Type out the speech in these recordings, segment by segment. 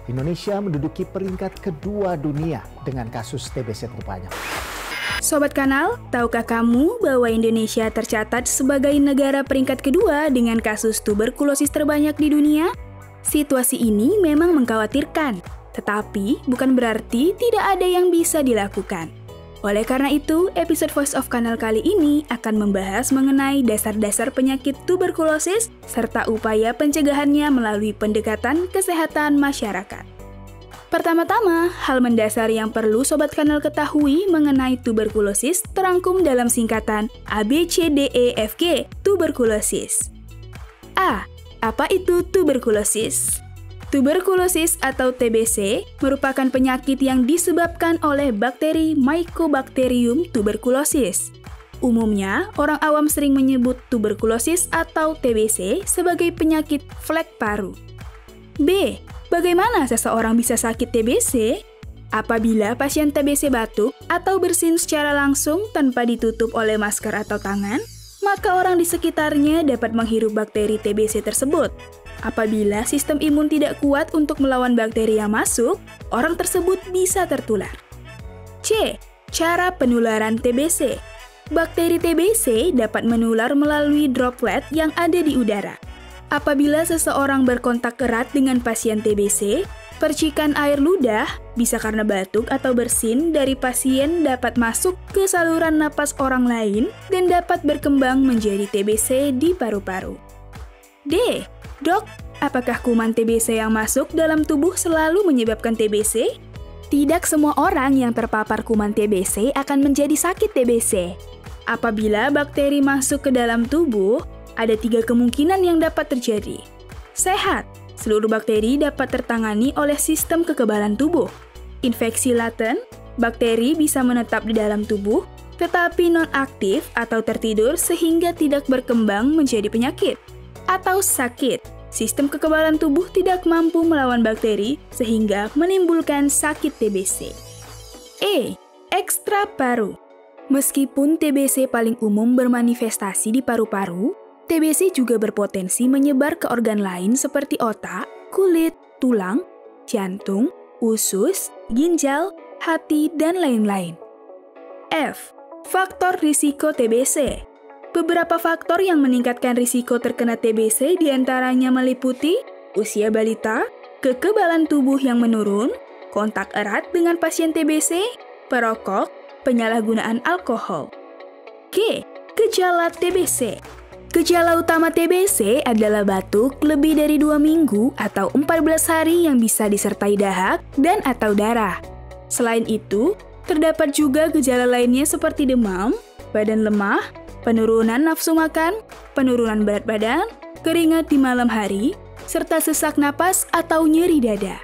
Indonesia menduduki peringkat kedua dunia dengan kasus TBC terbanyak. Sobat Kanal, tahukah kamu bahwa Indonesia tercatat sebagai negara peringkat kedua dengan kasus tuberkulosis terbanyak di dunia? Situasi ini memang mengkhawatirkan, tetapi bukan berarti tidak ada yang bisa dilakukan. Oleh karena itu, episode Voice of Kanal kali ini akan membahas mengenai dasar-dasar penyakit tuberkulosis serta upaya pencegahannya melalui pendekatan kesehatan masyarakat. Pertama-tama, hal mendasar yang perlu Sobat Kanal ketahui mengenai tuberkulosis terangkum dalam singkatan ABCDEFG, tuberkulosis. A. Apa itu tuberkulosis? Tuberkulosis atau TBC merupakan penyakit yang disebabkan oleh bakteri Mycobacterium tuberculosis. Umumnya, orang awam sering menyebut tuberkulosis atau TBC sebagai penyakit flek paru. B. Bagaimana seseorang bisa sakit TBC? Apabila pasien TBC batuk atau bersin secara langsung tanpa ditutup oleh masker atau tangan, maka orang di sekitarnya dapat menghirup bakteri TBC tersebut. Apabila sistem imun tidak kuat untuk melawan bakteri yang masuk, orang tersebut bisa tertular. C. Cara penularan TBC. Bakteri TBC dapat menular melalui droplet yang ada di udara. Apabila seseorang berkontak erat dengan pasien TBC, percikan air ludah, bisa karena batuk atau bersin dari pasien dapat masuk ke saluran napas orang lain dan dapat berkembang menjadi TBC di paru-paru. D. Dok, apakah kuman TBC yang masuk dalam tubuh selalu menyebabkan TBC? Tidak semua orang yang terpapar kuman TBC akan menjadi sakit TBC. Apabila bakteri masuk ke dalam tubuh, ada 3 kemungkinan yang dapat terjadi. Sehat, seluruh bakteri dapat tertangani oleh sistem kekebalan tubuh. Infeksi laten, bakteri bisa menetap di dalam tubuh, tetapi non-aktif atau tertidur sehingga tidak berkembang menjadi penyakit. Atau sakit, sistem kekebalan tubuh tidak mampu melawan bakteri sehingga menimbulkan sakit TBC. E. Ekstra paru. Meskipun TBC paling umum bermanifestasi di paru-paru, TBC juga berpotensi menyebar ke organ lain seperti otak, kulit, tulang, jantung, usus, ginjal, hati, dan lain-lain. F. Faktor risiko TBC. Beberapa faktor yang meningkatkan risiko terkena TBC diantaranya meliputi usia balita, kekebalan tubuh yang menurun, kontak erat dengan pasien TBC, perokok, penyalahgunaan alkohol. G. Gejala TBC. Gejala utama TBC adalah batuk lebih dari 2 minggu atau 14 hari yang bisa disertai dahak dan atau darah. Selain itu, terdapat juga gejala lainnya seperti demam, badan lemah, penurunan nafsu makan, penurunan berat badan, keringat di malam hari, serta sesak napas atau nyeri dada.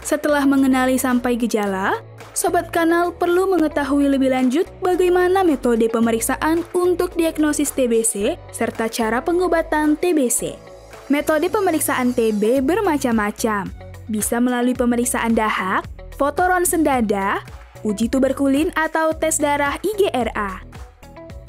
Setelah mengenali sampai gejala, Sobat Kanal perlu mengetahui lebih lanjut bagaimana metode pemeriksaan untuk diagnosis TBC serta cara pengobatan TBC. Metode pemeriksaan TB bermacam-macam, bisa melalui pemeriksaan dahak, foto ronsen dada, uji tuberkulin atau tes darah IGRA.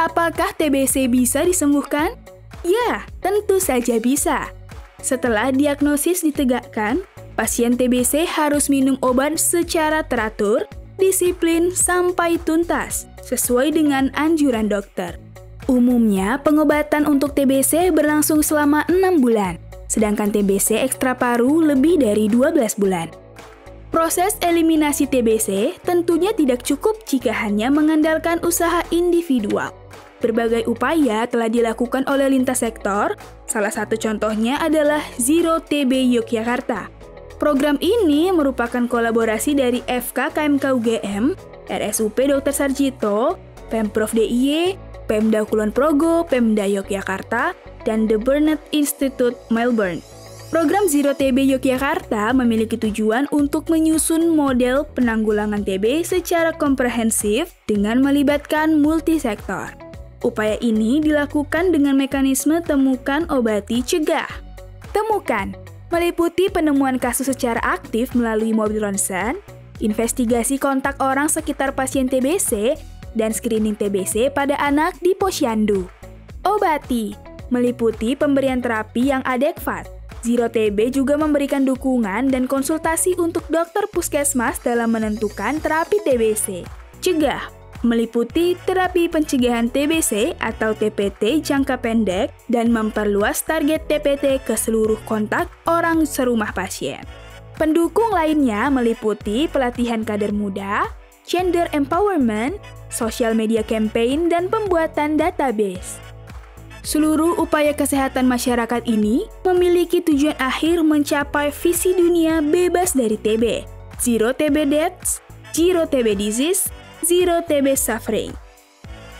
Apakah TBC bisa disembuhkan? Ya, tentu saja bisa. Setelah diagnosis ditegakkan, pasien TBC harus minum obat secara teratur, disiplin, sampai tuntas, sesuai dengan anjuran dokter. Umumnya, pengobatan untuk TBC berlangsung selama 6 bulan, sedangkan TBC ekstra paru lebih dari 12 bulan. Proses eliminasi TBC tentunya tidak cukup jika hanya mengandalkan usaha individual. Berbagai upaya telah dilakukan oleh lintas sektor, salah satu contohnya adalah Zero TB Yogyakarta. Program ini merupakan kolaborasi dari FK KMK UGM, RSUP Dr. Sarjito, Pemprov DIY, Pemda Kulon Progo, Pemda Yogyakarta, dan The Burnet Institute Melbourne. Program Zero TB Yogyakarta memiliki tujuan untuk menyusun model penanggulangan TB secara komprehensif dengan melibatkan multisektor. Upaya ini dilakukan dengan mekanisme temukan obati cegah. Temukan meliputi penemuan kasus secara aktif melalui mobil ronsen, investigasi kontak orang sekitar pasien TBC, dan screening TBC pada anak di posyandu. Obati meliputi pemberian terapi yang adekvat, Zero TB juga memberikan dukungan dan konsultasi untuk dokter puskesmas dalam menentukan terapi TBC. Cegah meliputi terapi pencegahan TBC atau TPT jangka pendek dan memperluas target TPT ke seluruh kontak orang serumah pasien. Pendukung lainnya meliputi pelatihan kader muda, gender empowerment, social media campaign, dan pembuatan database. Seluruh upaya kesehatan masyarakat ini memiliki tujuan akhir mencapai visi dunia bebas dari TB, Zero TB Deaths, Zero TB Disease, Zero TB Suffering.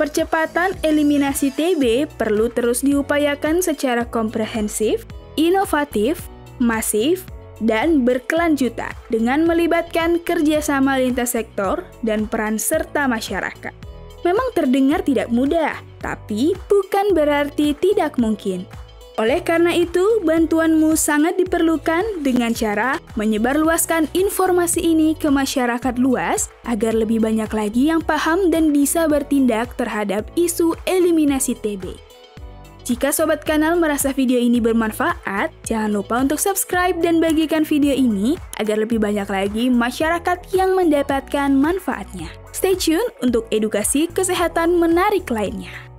Percepatan eliminasi TB perlu terus diupayakan secara komprehensif, inovatif, masif, dan berkelanjutan dengan melibatkan kerjasama lintas sektor dan peran serta masyarakat. Memang terdengar tidak mudah, tapi bukan berarti tidak mungkin. Oleh karena itu, bantuanmu sangat diperlukan dengan cara menyebarluaskan informasi ini ke masyarakat luas agar lebih banyak lagi yang paham dan bisa bertindak terhadap isu eliminasi TB. Jika Sobat Kanal merasa video ini bermanfaat, jangan lupa untuk subscribe dan bagikan video ini agar lebih banyak lagi masyarakat yang mendapatkan manfaatnya. Stay tune untuk edukasi kesehatan menarik lainnya.